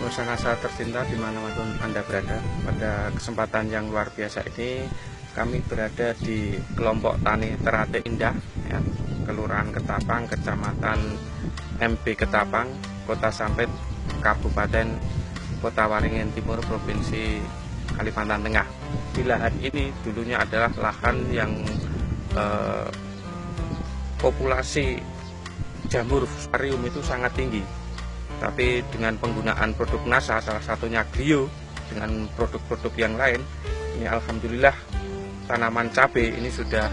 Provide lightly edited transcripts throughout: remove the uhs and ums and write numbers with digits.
Pemirsa NASA tercinta dimanapun Anda berada, pada kesempatan yang luar biasa ini kami berada di kelompok tani Teratai Indah, ya, Kelurahan Ketapang, Kecamatan MP Ketapang, Kota Sampit, Kabupaten Kota Waringin Timur, Provinsi Kalimantan Tengah. Di lahan ini dulunya adalah lahan yang populasi jamur fusarium itu sangat tinggi. Tapi dengan penggunaan produk NASA, salah satunya Clio, dengan produk-produk yang lain, ini alhamdulillah tanaman cabai ini sudah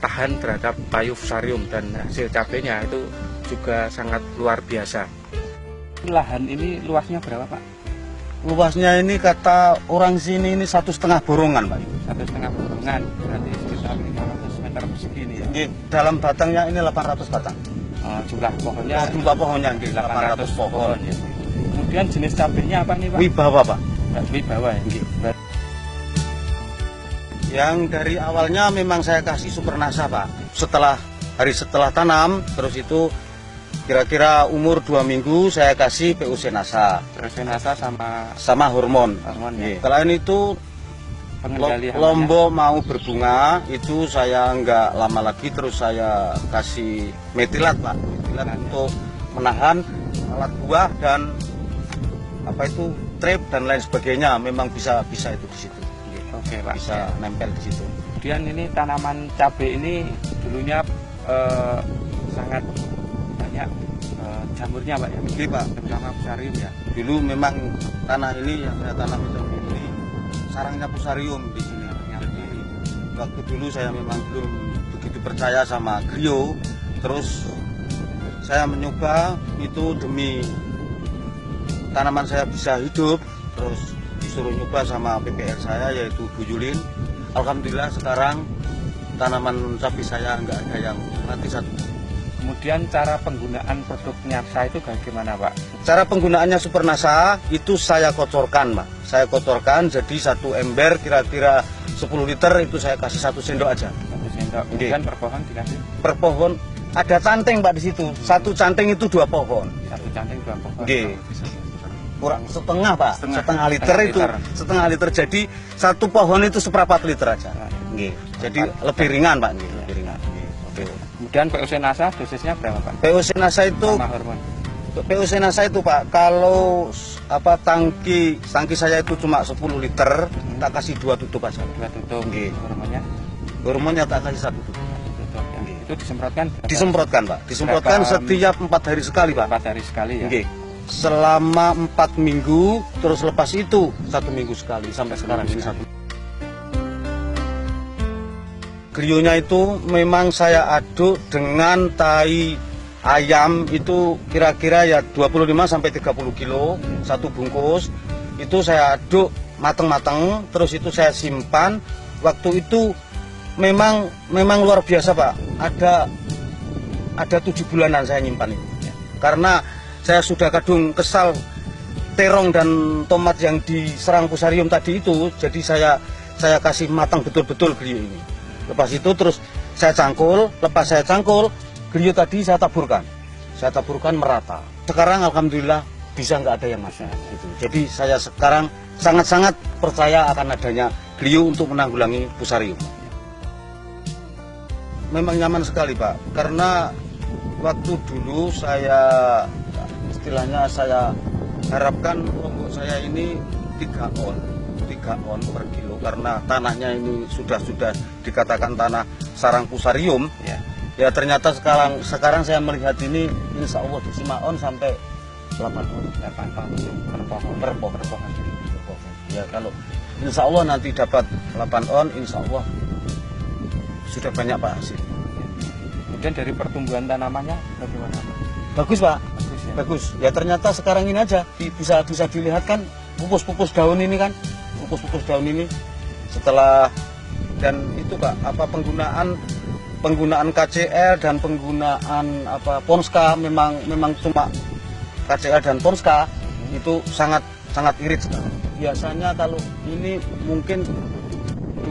tahan terhadap biofusarium dan hasil cabainya itu juga sangat luar biasa. Lahan ini luasnya berapa, Pak? Luasnya ini kata orang sini ini 1,5 borongan, Pak. 1,5 borongan, berarti sekitar 500 meter persegi ini ya? Dalam batangnya ini 800 batang. Jumlah pohonnya? Jumlah pohonnya 800 pohon. Ya. Kemudian jenis cabainya apa nih, Pak? Wibawa, Pak. Wibawa ya? Yang dari awalnya memang saya kasih Super NASA, Pak. Hari setelah tanam, terus itu kira-kira umur 2 minggu saya kasih PUC NASA. PUC NASA sama hormon. Ya. Selain itu Lombok mau berbunga, itu saya nggak lama lagi terus saya kasih metilat, Pak. Metilat untuk menahan alat buah dan trip dan lain sebagainya. Memang bisa itu di situ. Oke, Pak. Bisa nempel di situ. Kemudian ini tanaman cabai ini dulunya sangat banyak jamurnya, Pak ya. Oke, Pak. Terutama fusarium ya. Dulu memang tanah ini yang saya tanam itu ini sarangnya fusarium di sini. Jadi waktu dulu saya memang belum begitu percaya sama Clio. Terus saya mencoba itu demi tanaman saya bisa hidup. Terus disuruh nyoba sama PPR saya yaitu Bu Yulin. Alhamdulillah sekarang tanaman cabai saya nggak ada yang mati satu. Kemudian cara penggunaan produk NASA itu bagaimana, Pak? Cara penggunaannya Super NASA itu saya kocorkan, Pak. Saya kocorkan jadi satu ember kira-kira 10 liter itu saya kasih 1 sendok aja. 1 sendok. Kemudian per pohon dikasih? Per pohon ada canteng, Pak, di situ. Satu canteng itu 2 pohon. Satu canteng 2 pohon. Kurang setengah, Pak. Setengah liter itu. Setengah liter. Jadi satu pohon itu 1/4 liter aja. Jadi lebih ringan, Pak. Lebih ringan. Kemudian PUC NASA dosisnya berapa, Pak? PUC NASA itu PUC NASA itu, Pak, kalau tangki saya itu cuma 10 liter, tak kasih 2 tutup aja. 2 tutup. Hormonnya tak kasih 1 tutup. Itu disemprotkan? Disemprotkan, Pak. Disemprotkan setiap 4 hari sekali, Pak. 4 hari sekali ya? Selama 4 minggu, terus lepas itu 1 minggu sekali sampai sekarang ini 1. Clio-nya itu memang saya aduk dengan tai ayam itu kira-kira ya 25-30 kilo satu bungkus. Itu saya aduk mateng-mateng, terus itu saya simpan. Waktu itu memang luar biasa, Pak. Ada 7 bulanan saya nyimpan itu. Karena saya sudah kadung kesal terong dan tomat yang diserang fusarium tadi itu, jadi saya kasih matang betul-betul Clio ini. Lepas itu terus saya cangkul, lepas saya cangkul, Clio tadi saya taburkan merata. Sekarang alhamdulillah bisa nggak ada yang masuk. Gitu. Jadi saya sekarang sangat-sangat percaya akan adanya Clio untuk menanggulangi fusarium. Memang nyaman sekali, Pak, karena waktu dulu istilahnya saya harapkan lombok saya ini 3 on per kilo karena tanahnya ini sudah dikatakan tanah sarang fusarium. Ya ternyata sekarang saya melihat ini insya Allah di 5 on sampai 8 on per pohon. Ya kalau insya Allah nanti dapat 8 on, insya Allah sudah banyak, Pak, hasil. Kemudian dari pertumbuhan tanamannya bagaimana, Pak? Bagus, Pak. Bagus Ya ya? ternyata sekarang ini aja bisa dilihat kan pupus-pupus daun ini kan. Pupus daun ini setelah dan itu, Pak, penggunaan KCL dan penggunaan Ponska memang cuma KCL dan Ponska itu sangat irit sekali. Biasanya kalau ini mungkin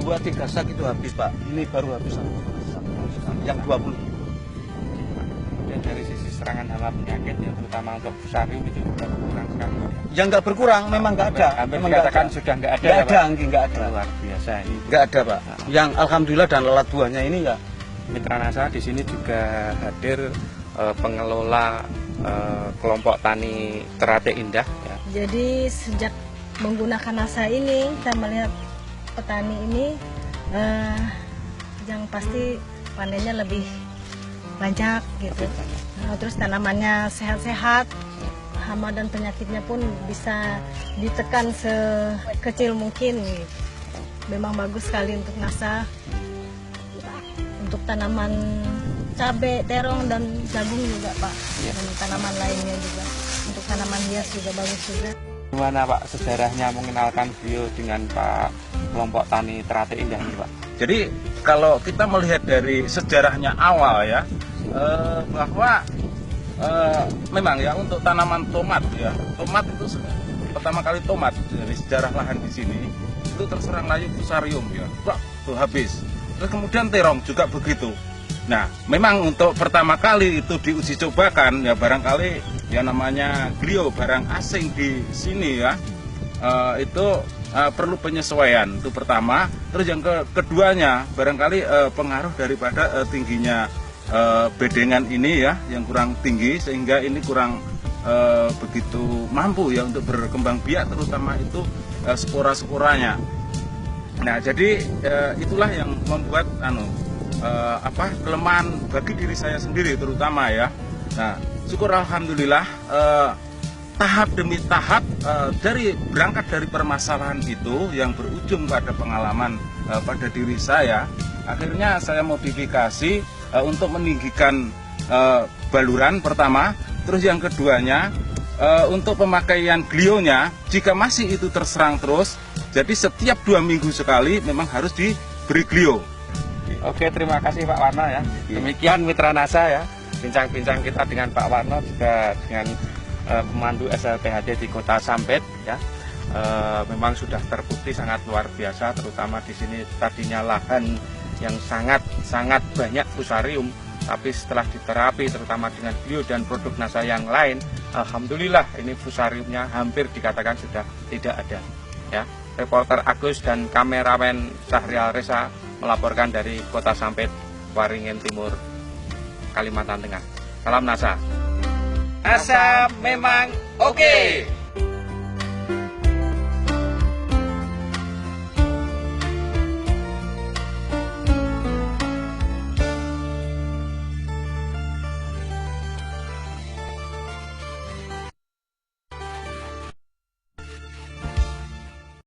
2-3 sak itu habis, Pak. Ini baru habis yang 20. Dan dari sisi serangan hama penyakit ya, terutama untuk fusarium itu sudah berkurang sekali. Yang nggak berkurang, memang nggak ada. Hampir Memang dikatakan sudah nggak ada. Nggak ya, ada, Pak? nggak ada. Luar biasa ini. Nggak ada, Pak. Yang alhamdulillah dan lelat buahnya ini ya. Mitra Nasa di sini juga hadir pengelola kelompok tani Teratai Indah. Ya. Jadi sejak menggunakan Nasa ini, kita melihat petani ini yang pasti panennya lebih banyak gitu. Terus tanamannya sehat-sehat, hama dan penyakitnya pun bisa ditekan sekecil mungkin. Gitu. Memang bagus sekali untuk Nasa, untuk tanaman cabai, terong dan jagung juga Pak, dan tanaman lainnya juga. Untuk tanaman hias juga bagus juga. Gimana Pak sejarahnya mengenalkan beliau dengan Pak kelompok tani Teratai Indah ini Pak? Jadi kalau kita melihat dari sejarahnya awal ya, bahwa memang ya untuk tanaman tomat ya, tomat itu pertama kali tomat dari sejarah lahan di sini itu terserang layu fusarium ya, tuh habis. Terus kemudian terong juga begitu. Nah, memang untuk pertama kali itu diuji cobakan ya, barangkali ya namanya glio barang asing di sini ya, itu perlu penyesuaian, itu pertama. Terus yang keduanya barangkali pengaruh daripada tingginya bedengan ini ya, yang kurang tinggi sehingga ini kurang begitu mampu ya untuk berkembang biak, terutama itu spora-sporanya. Nah, jadi itulah yang membuat kelemahan bagi diri saya sendiri terutama ya. Nah, syukur alhamdulillah tahap demi tahap berangkat dari permasalahan itu yang berujung pada pengalaman pada diri saya, akhirnya saya modifikasi untuk meninggikan baluran pertama, terus yang keduanya untuk pemakaian glionya jika masih itu terserang terus, jadi setiap 2 minggu sekali memang harus diberi glio. Oke, terima kasih Pak Warno ya. Demikian Mitra Nasa ya, bincang-bincang kita dengan Pak Warno juga dengan pemandu SLPHD di Kota Sampit ya. Memang sudah terbukti sangat luar biasa, terutama di sini tadinya lahan yang sangat banyak fusarium, tapi setelah diterapi terutama dengan glio dan produk Nasa yang lain, alhamdulillah ini fusariumnya hampir dikatakan sudah tidak ada ya. Reporter Agus dan kameramen Syahrial Reza melaporkan dari Kota Sampit, Waringin Timur, Kalimantan Tengah. Salam Nasa. Nasa memang oke.